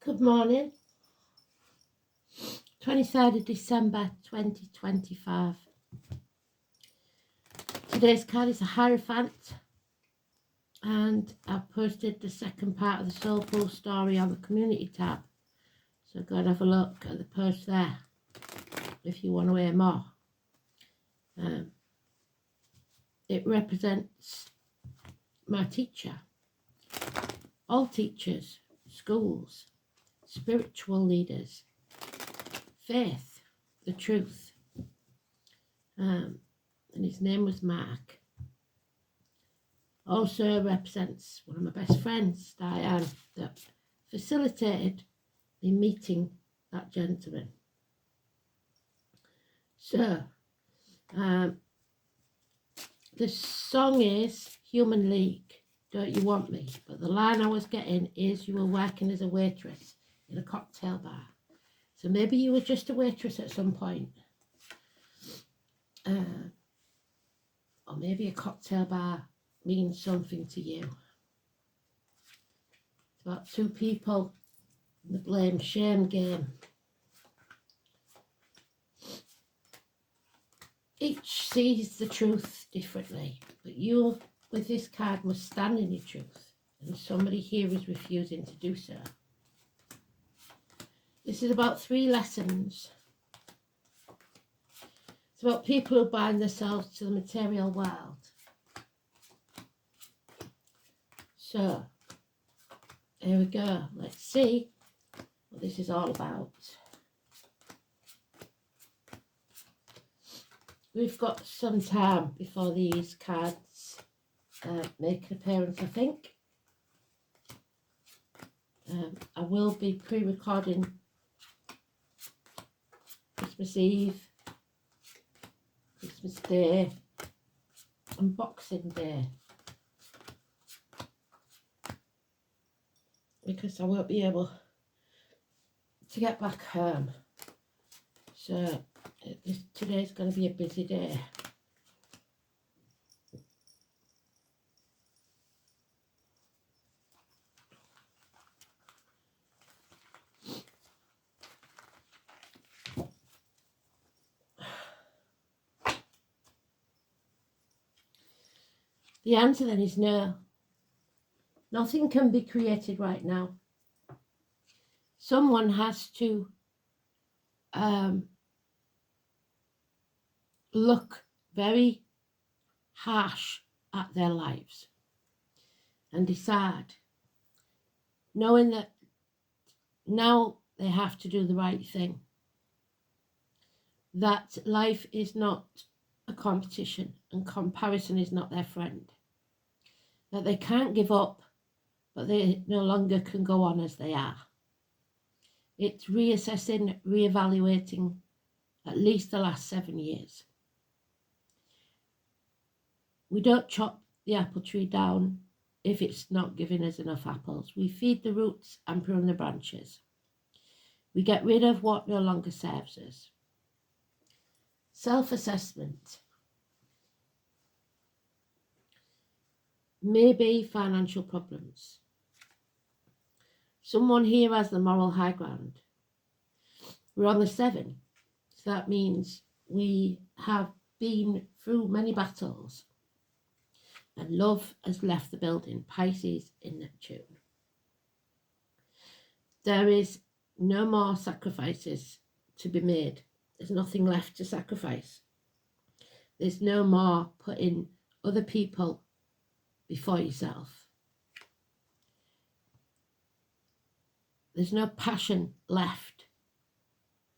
Good morning, 23rd of December 2025. Today's card is a Hierophant, and I've posted the second part of the Soul Pool story on the community tab, so go and have a look at the post there if you want to hear more. It represents my teacher, all teachers, schools, spiritual leaders, faith, the truth, and his name was Mark. Also represents one of my best friends, Diane, that facilitated me meeting that gentleman. So, the song is Human League, Don't You Want Me? But the line I was getting is you were working as a waitress in a cocktail bar. So maybe you were just a waitress at some point. Or maybe a cocktail bar means something to you. It's about two people in the blame shame game. Each sees the truth differently, but you with this card must stand in your truth, and somebody here is refusing to do so. This is about 3 lessons. It's about people who bind themselves to the material world. So, here we go. Let's see what this is all about. We've got some time before these cards make an appearance, I think. I will be pre-recording Christmas Eve, Christmas Day, and Boxing Day, because I won't be able to get back home. So today's going to be a busy day. The answer then is no. Nothing can be created right now. Someone has to look very harsh at their lives and decide, knowing that now they have to do the right thing, that life is not a competition and comparison is not their friend, that they can't give up, but they no longer can go on as they are. It's reassessing, reevaluating at least the last 7 years. We don't chop the apple tree down if it's not giving us enough apples. We feed the roots and prune the branches. We get rid of what no longer serves us. Self-assessment. Maybe financial problems. Someone here has the moral high ground. We're on the 7, so that means we have been through many battles, and love has left the building. Pisces in Neptune. There is no more sacrifices to be made. There's nothing left to sacrifice. There's no more putting other people before yourself. There's no passion left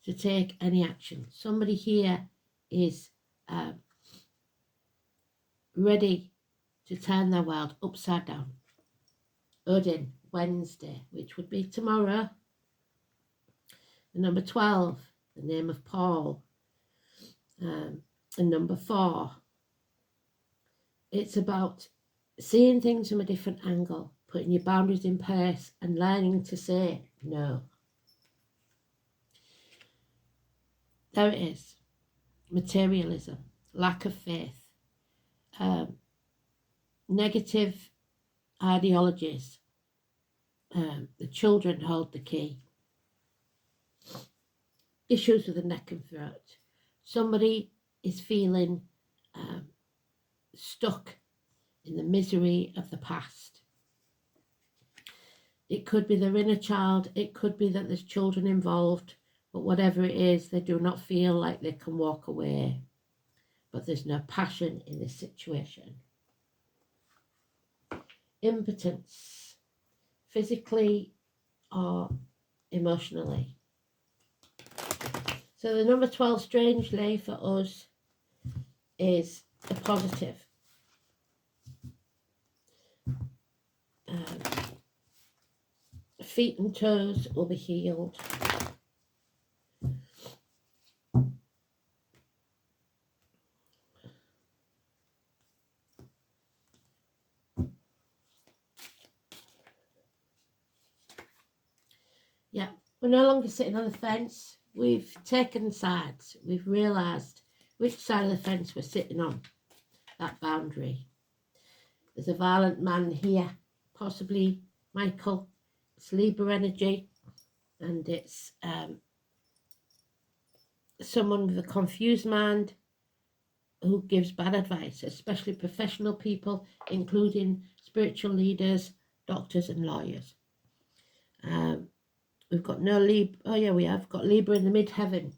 to take any action. Somebody here is ready to turn their world upside down. Odin, Wednesday, which would be tomorrow. The number 12, the name of Paul. And number 4. It's about seeing things from a different angle, putting your boundaries in place and learning to say no. There it is. Materialism, lack of faith, negative ideologies, the children hold the key. Issues with the neck and throat. Somebody is feeling stuck in the misery of the past. It could be their inner child, it could be that there's children involved, but whatever it is, they do not feel like they can walk away. But there's no passion in this situation. Impotence, physically or emotionally. So the number 12, strangely for us, is a positive. Feet and toes will be healed. Yeah, we're no longer sitting on the fence. We've taken sides. We've realised which side of the fence we're sitting on, that boundary. There's a violent man here, possibly Michael. It's Libra energy, and it's someone with a confused mind who gives bad advice, especially professional people, including spiritual leaders, doctors and lawyers. We've got no Libra. Oh yeah, we have got Libra in the midheaven.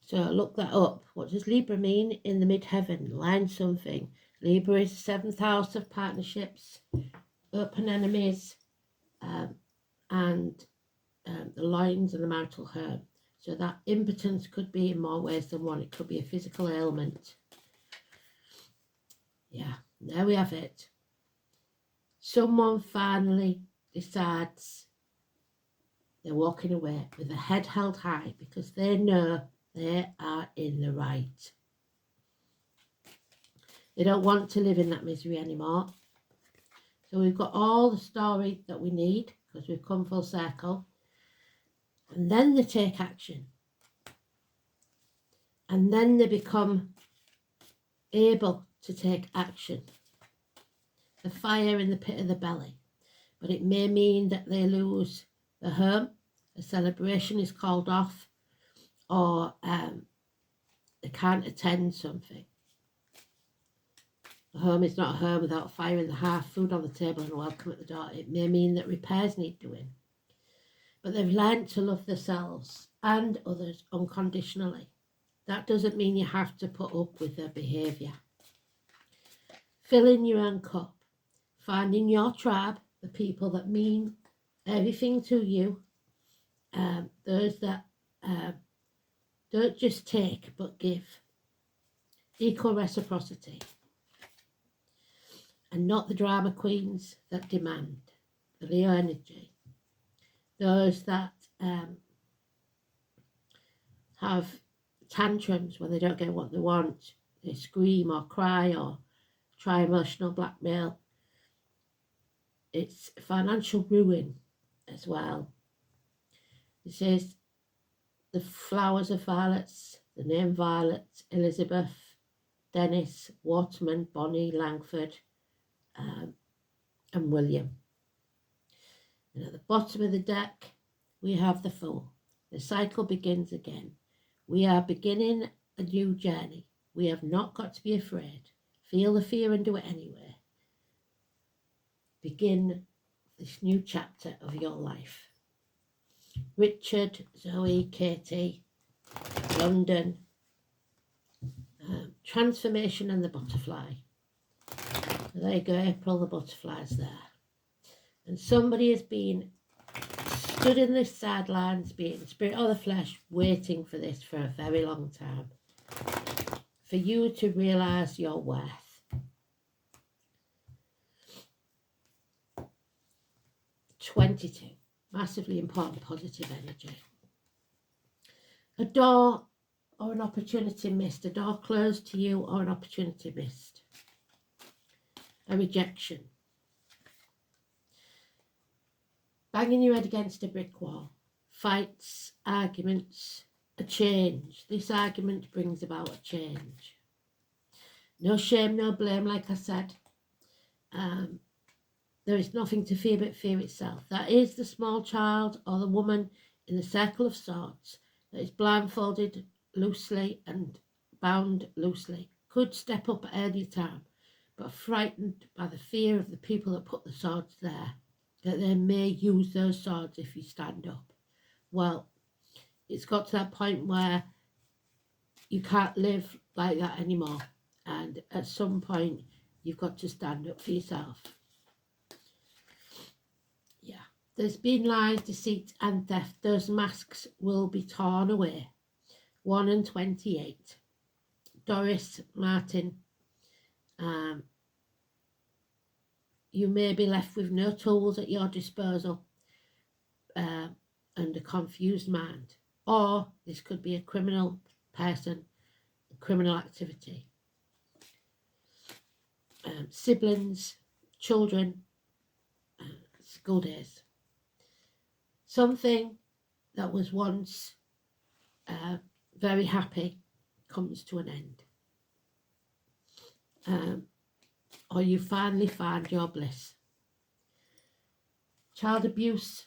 So look that up. What does Libra mean in the midheaven? Line something. Libra is the 7th house of partnerships, open enemies, and the lines and the marital home. So that impotence could be in more ways than one. It could be a physical ailment. Yeah, there we have it. Someone finally decides they're walking away with their head held high because they know they are in the right. They don't want to live in that misery anymore. So we've got all the story that we need because we've come full circle. And then they take action. And then they become able to take action. The fire in the pit of the belly. But it may mean that they lose the home, a celebration is called off, or they can't attend something. A home is not a home without fire in the hearth, food on the table and a welcome at the door. It may mean that repairs need doing. But they've learned to love themselves and others unconditionally. That doesn't mean you have to put up with their behaviour. Filling your own cup. Finding your tribe, the people that mean everything to you. Those that don't just take but give. Equal reciprocity. And not the drama queens that demand. The Leo energy. Those that have tantrums when they don't get what they want. They scream or cry or try emotional blackmail. It's financial ruin as well. It says the flowers of violets, the name Violet, Elizabeth, Dennis, Waterman, Bonnie, Langford, and William. And at the bottom of the deck, we have the Fool. The cycle begins again. We are beginning a new journey. We have not got to be afraid. Feel the fear and do it anyway. Begin this new chapter of your life. Richard, Zoe, Katie, London, transformation and the butterfly. There you go, April, the butterfly's there. And somebody has been stood in the sidelines, being spirit or the flesh, waiting for this for a very long time. For you to realise your worth. 22. Massively important positive energy. A door or an opportunity missed. A door closed to you or an opportunity missed. A rejection. Banging your head against a brick wall. Fights, arguments, a change. This argument brings about a change. No shame, no blame, like I said. there is nothing to fear but fear itself. That is the small child or the woman in the circle of swords that is blindfolded loosely and bound loosely, could step up at any time, but frightened by the fear of the people that put the swords there, that they may use those swords if you stand up. Well, it's got to that point where you can't live like that anymore, and at some point you've got to stand up for yourself. Yeah, there's been lies, deceit and theft. Those masks will be torn away. 1 and 28. Doris Martin. You may be left with no tools at your disposal and a confused mind. Or this could be a criminal person, criminal activity. Siblings, children, school days. Something that was once very happy comes to an end. Or you finally find your bliss. Child abuse,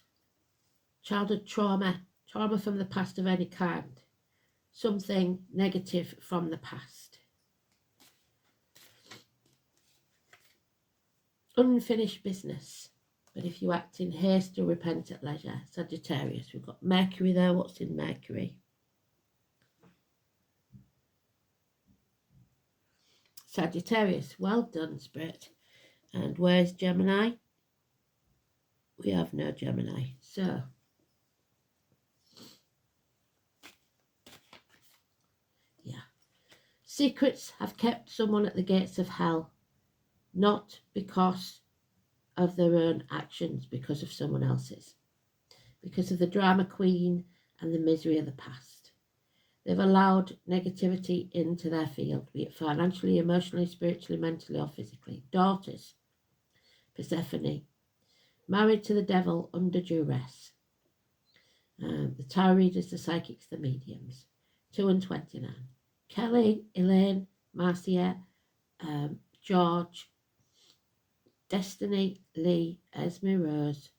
childhood trauma, trauma from the past of any kind, something negative from the past. Unfinished business, but if you act in haste, you'll repent at leisure. Sagittarius, we've got Mercury there. What's in Mercury? Sagittarius, well done, Spirit. And where's Gemini? We have no Gemini. So, yeah. Secrets have kept someone at the gates of hell, not because of their own actions, because of someone else's. Because of the drama queen and the misery of the past. They've allowed negativity into their field, be it financially, emotionally, spiritually, mentally, or physically. Daughters, Persephone, married to the devil under duress. The tarot readers, the psychics, the mediums. 2 and 29. Kelly, Elaine, Marcia, George, Destiny, Lee, Esme Rose,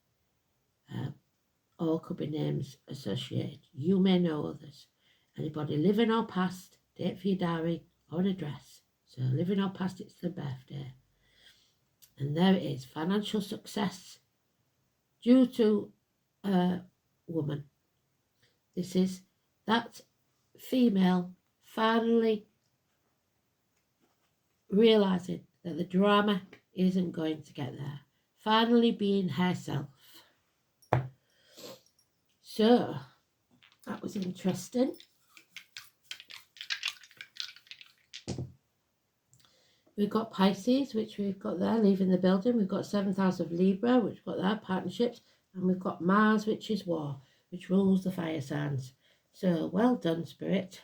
all could be names associated. You may know others. Anybody living or past, date for your diary or an address. So living or past, it's the birthday. And there it is, financial success due to a woman. This is that female finally realising that the drama isn't going to get there. Finally being herself. So, that was interesting. We've got Pisces, which we've got there, leaving the building. We've got 7th house of Libra, which we've got there, partnerships. And we've got Mars, which is war, which rules the fire signs. So, well done, Spirit.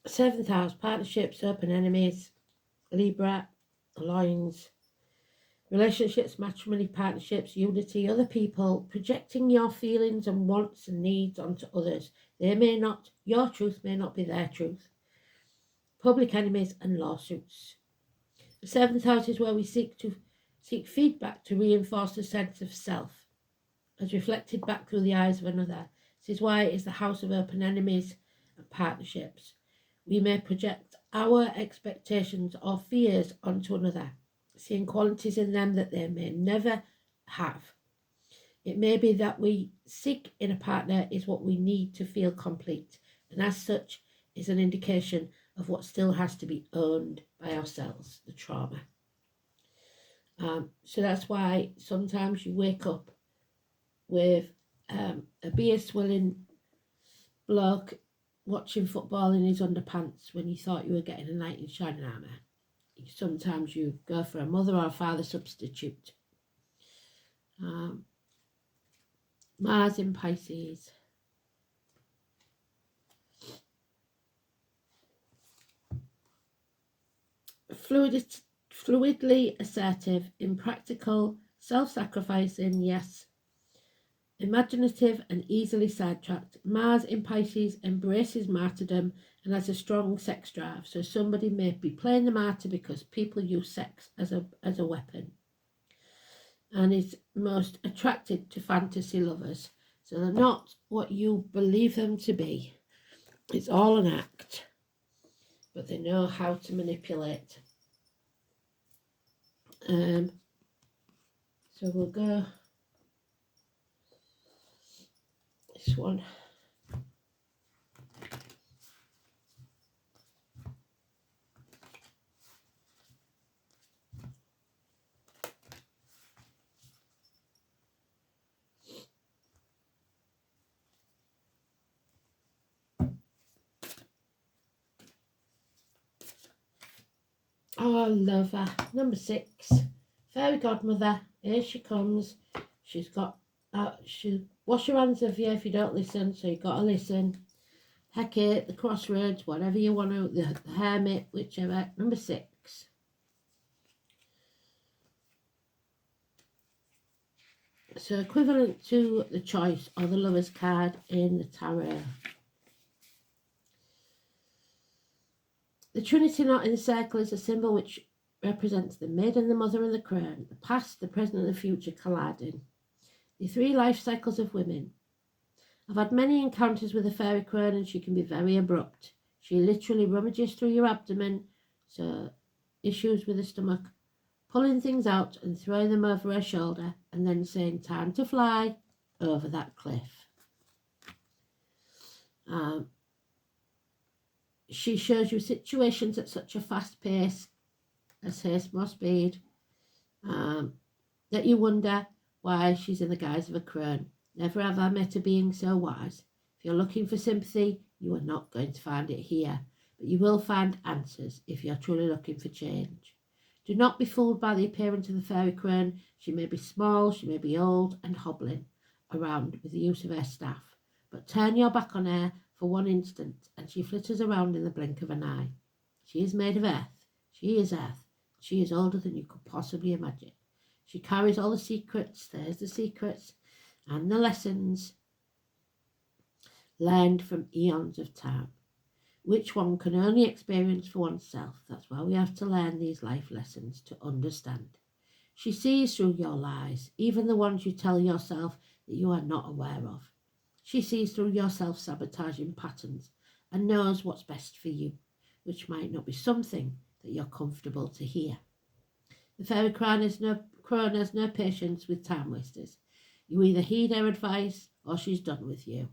7th house, partnerships, open enemies, Libra, alliance, relationships, matrimony, partnerships, unity, other people, projecting your feelings and wants and needs onto others. Your truth may not be their truth. Public enemies and lawsuits. The 7th house is where we seek feedback to reinforce a sense of self, as reflected back through the eyes of another. This is why it is the house of open enemies and partnerships. We may project our expectations or fears onto another, seeing qualities in them that they may never have. It may be that we seek in a partner is what we need to feel complete, and as such is an indication of what still has to be owned by ourselves, the trauma. So that's why sometimes you wake up with a beer-swilling bloke watching football in his underpants when you thought you were getting a knight in shining armour. Sometimes you go for a mother or a father substitute. Mars in Pisces. Fluidly assertive, impractical, self-sacrificing, yes. Imaginative and easily sidetracked. Mars in Pisces embraces martyrdom and has a strong sex drive. So somebody may be playing the martyr because people use sex as a weapon. And is most attracted to fantasy lovers. So they're not what you believe them to be. It's all an act. But they know how to manipulate. So we'll go this one. Oh, I love her. Number 6. Fairy godmother. Here she comes. She's got... she'll wash your hands of you if you don't listen, so you've got to listen. Hecate, the crossroads, whatever you want to... The hermit, whichever. Number 6. So equivalent to the choice or the lover's card in the tarot. The Trinity knot in the circle is a symbol which represents the maiden, the mother and the crone, the past, the present and the future colliding. The 3 life cycles of women. I've had many encounters with a fairy crone and she can be very abrupt. She literally rummages through your abdomen, so issues with the stomach, pulling things out and throwing them over her shoulder and then saying time to fly over that cliff. She shows you situations at such a fast pace, as haste more speed, that you wonder why she's in the guise of a crone. Never have I met a being so wise. If you're looking for sympathy, you are not going to find it here, but you will find answers if you're truly looking for change. Do not be fooled by the appearance of the fairy crone. She may be small, she may be old and hobbling around with the use of her staff, but turn your back on her for one instant and she flitters around in the blink of an eye. She is made of earth. She is earth. She is older than you could possibly imagine. She carries all the secrets, there's the secrets, and the lessons learned from eons of time, which one can only experience for oneself. That's why we have to learn these life lessons to understand. She sees through your lies, even the ones you tell yourself that you are not aware of. She sees through your self-sabotaging patterns and knows what's best for you, which might not be something that you're comfortable to hear. The fairy crone has no patience with time wasters. You either heed her advice or she's done with you.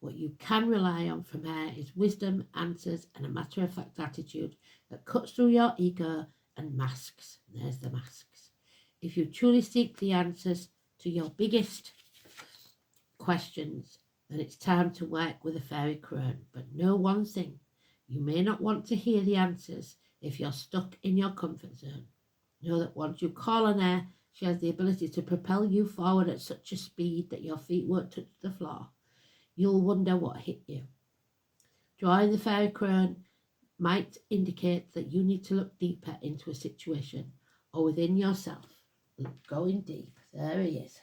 What you can rely on from her is wisdom, answers, and a matter-of-fact attitude that cuts through your ego and masks. There's the masks. If you truly seek the answers to your biggest questions, then it's time to work with a fairy crone. But know one thing, you may not want to hear the answers if you're stuck in your comfort zone. Know that once you call on her, she has the ability to propel you forward at such a speed that your feet won't touch the floor. You'll wonder what hit you. Drawing the fairy crone might indicate that you need to look deeper into a situation or within yourself. Going deep. There he is.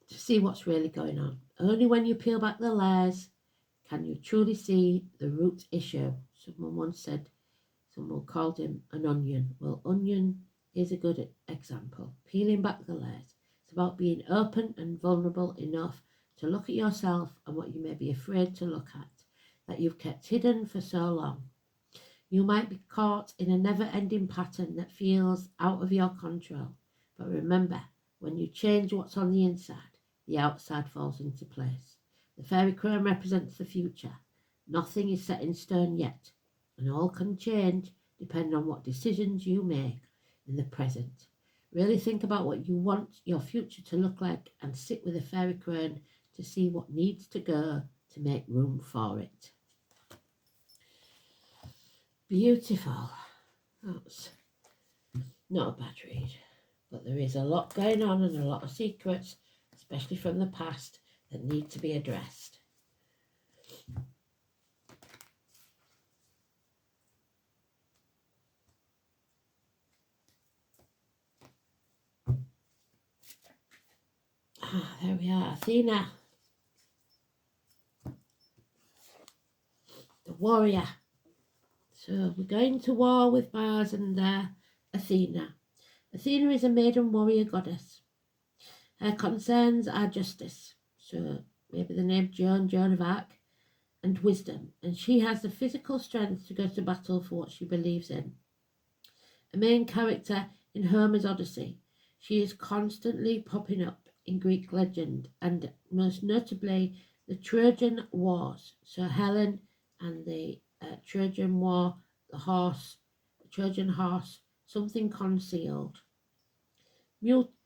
To see what's really going on. Only when you peel back the layers can you truly see the root issue. Someone once said, someone called him an onion. Well, onion is a good example. Peeling back the layers. It's about being open and vulnerable enough to look at yourself and what you may be afraid to look at, that you've kept hidden for so long. You might be caught in a never-ending pattern that feels out of your control. But remember, when you change what's on the inside, the outside falls into place. The fairy crone represents the future. Nothing is set in stone yet, and all can change depending on what decisions you make in the present. Really think about what you want your future to look like and sit with a fairy crone to see what needs to go to make room for it. Beautiful. That's not a bad read, but there is a lot going on and a lot of secrets, especially from the past, that need to be addressed. There we are, Athena, the warrior. So we're going to war with Mars and Athena. Athena is a maiden warrior goddess. Her concerns are justice, so maybe the name Joan of Arc, and wisdom, and she has the physical strength to go to battle for what she believes in. A main character in Homer's Odyssey, she is constantly popping up in Greek legend, and most notably the Trojan Wars. So Helen and the Trojan War, the Trojan horse, something concealed.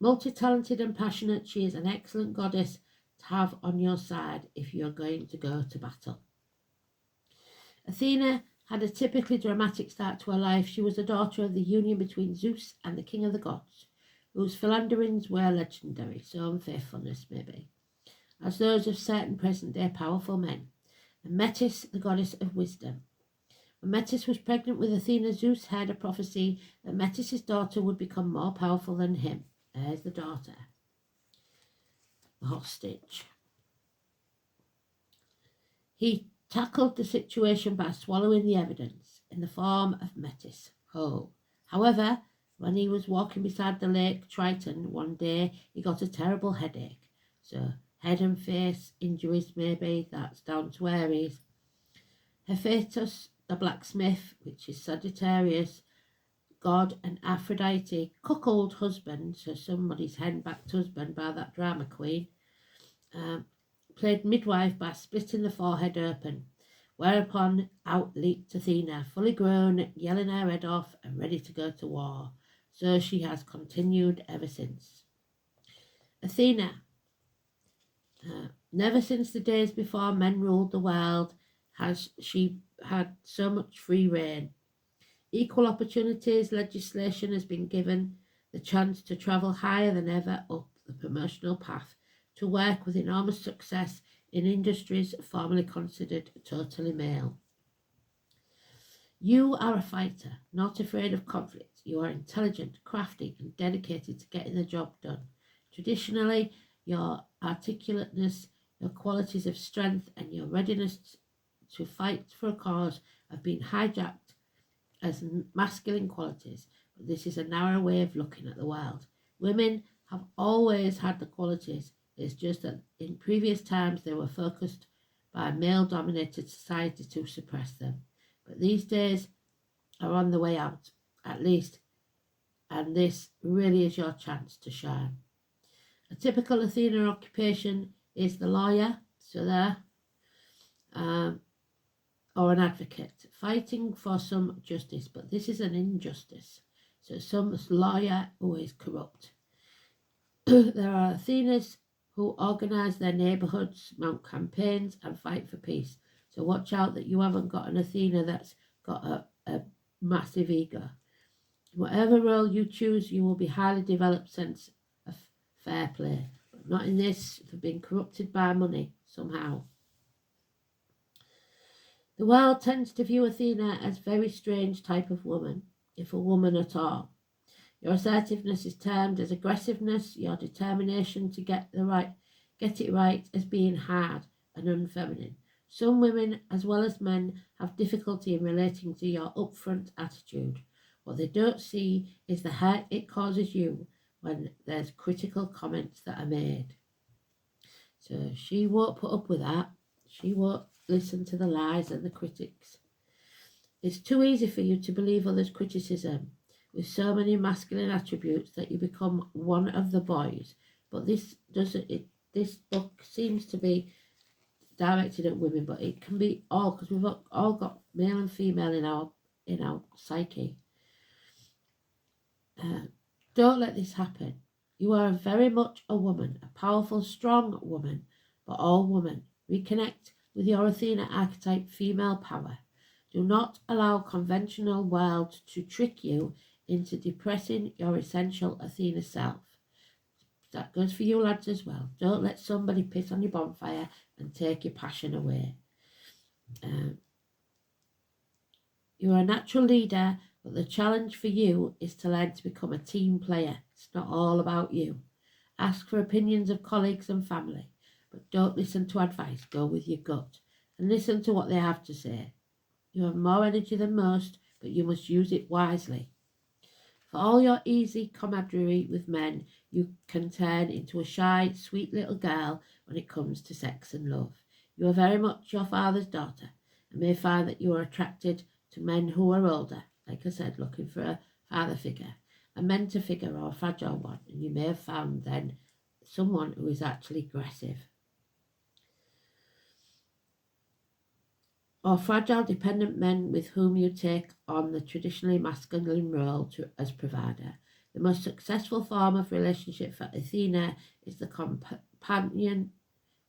Multi-talented and passionate, she is an excellent goddess to have on your side if you are going to go to battle. Athena had a typically dramatic start to her life. She was the daughter of the union between Zeus and the king of the gods, whose philanderings were legendary, so unfaithfulness maybe, as those of certain present-day powerful men, and Metis, the goddess of wisdom. When Metis was pregnant with Athena, Zeus heard a prophecy that Metis' daughter would become more powerful than him. There's the daughter, the hostage. He tackled the situation by swallowing the evidence in the form of Metis whole. However, when he was walking beside the lake Triton one day, he got a terrible headache. So head and face injuries maybe, that's down to Aries. Hephaestus, the blacksmith, which is Sagittarius, God, and Aphrodite, cuckold husband, so somebody's henbacked husband by that drama queen, played midwife by splitting the forehead open, whereupon out leaped Athena, fully grown, yelling her head off and ready to go to war. So she has continued ever since. Athena, never since the days before men ruled the world has she had so much free reign. Equal opportunities legislation has been given the chance to travel higher than ever up the promotional path, to work with enormous success in industries formerly considered totally male. You are a fighter, not afraid of conflict. You are intelligent, crafty, and dedicated to getting the job done. Traditionally, your articulateness, your qualities of strength, and your readiness to fight for a cause have been hijacked as masculine qualities, but this is a narrow way of looking at the world. Women have always had the qualities. It's just that in previous times they were focused by a male-dominated society to suppress them. But these days are on the way out, at least, and this really is your chance to shine. A typical Athena occupation is the lawyer, so there, or an advocate, fighting for some justice, but this is an injustice. So some lawyer who is corrupt. There are Athenas who organise their neighbourhoods, mount campaigns and fight for peace. So watch out that you haven't got an Athena that's got a massive ego. Whatever role you choose, you will be highly developed sense of fair play, but not in this for being corrupted by money somehow. The world tends to view Athena as a very strange type of woman, if a woman at all. Your assertiveness is termed as aggressiveness, your determination to get it right as being hard and unfeminine. Some women, as well as men, have difficulty in relating to your upfront attitude. What they don't see is the hurt it causes you when there's critical comments that are made. So she won't put up with that. She won't listen to the lies and the critics. It's too easy for you to believe others' criticism with so many masculine attributes that you become one of the boys. But this book seems to be directed at women, but it can be all, because we've all got male and female in our psyche. Don't let this happen. You are very much a woman, a powerful, strong woman, but all woman. Reconnect with your Athena archetype female power. Do not allow conventional world to trick you into depressing your essential Athena self. That goes for you lads as well. Don't let somebody piss on your bonfire and take your passion away. You're a natural leader, but the challenge for you is to learn to become a team player. It's not all about you. Ask for opinions of colleagues and family, but don't listen to advice. Go with your gut and listen to what they have to say. You have more energy than most, but you must use it wisely. For all your easy camaraderie with men, you can turn into a shy, sweet little girl when it comes to sex and love. You are very much your father's daughter, and may find that you are attracted to men who are older, like I said, looking for a father figure, a mentor figure or a fragile one, and you may have found then someone who is actually aggressive. Or fragile dependent men with whom you take on the traditionally masculine role as provider. The most successful form of relationship for Athena is the companion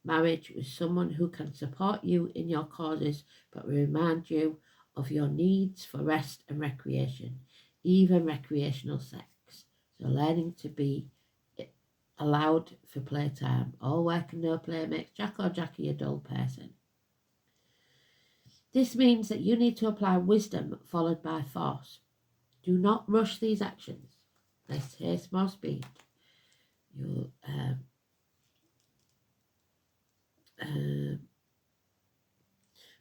marriage with someone who can support you in your causes but remind you of your needs for rest and recreation, even recreational sex. So learning to be allowed for playtime. All work and no play makes Jack or Jackie a dull person. This means that you need to apply wisdom followed by force. Do not rush these actions. Less haste, more speed.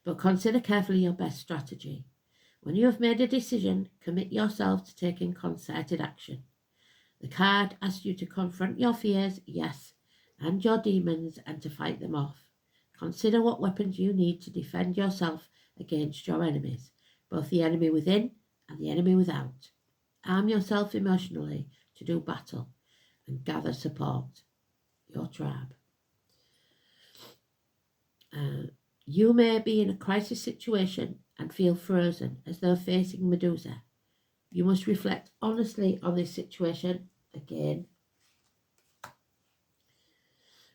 But consider carefully your best strategy. When you have made a decision, commit yourself to taking concerted action. The card asks you to confront your fears, yes, and your demons, and to fight them off. Consider what weapons you need to defend yourself against your enemies, both the enemy within and the enemy without. Arm yourself emotionally to do battle and gather support. Your tribe. You may be in a crisis situation and feel frozen as though facing Medusa. You must reflect honestly on this situation again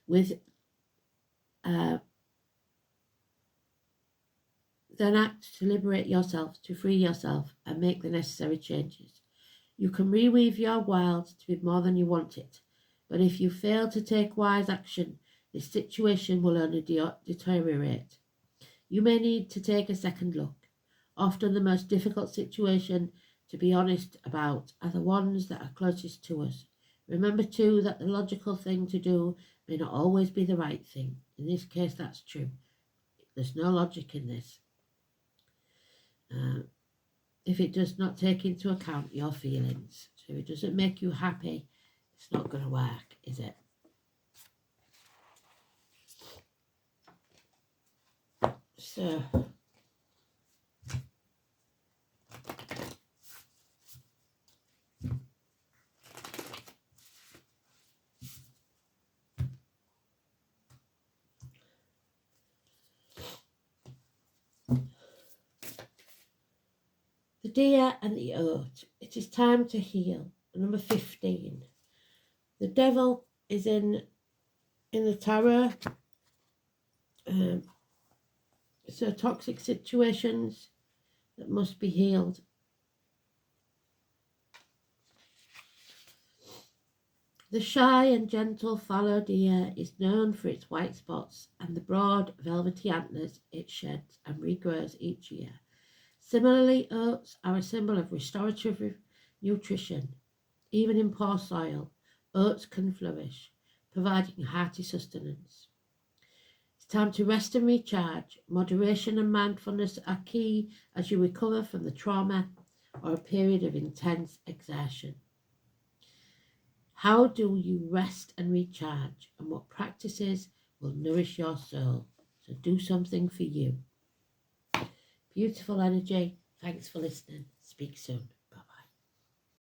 with then act to liberate yourself, to free yourself and make the necessary changes. You can reweave your world to be more than you want it, but if you fail to take wise action, this situation will only deteriorate. You may need to take a second look. Often the most difficult situation to be honest about are the ones that are closest to us. Remember too that the logical thing to do may not always be the right thing. In this case, that's true. There's no logic in this. If it does not take into account your feelings. So if it doesn't make you happy, it's not going to work, is it? So the deer and the oat. It is time to heal. Number 15. The devil is in the tarot. So toxic situations that must be healed. The shy and gentle fallow deer is known for its white spots and the broad velvety antlers it sheds and regrows each year. Similarly, oats are a symbol of restorative nutrition. Even in poor soil, oats can flourish, providing hearty sustenance. It's time to rest and recharge. Moderation and mindfulness are key as you recover from the trauma or a period of intense exertion. How do you rest and recharge, and what practices will nourish your soul? So do something for you. Beautiful energy. Thanks for listening. Speak soon.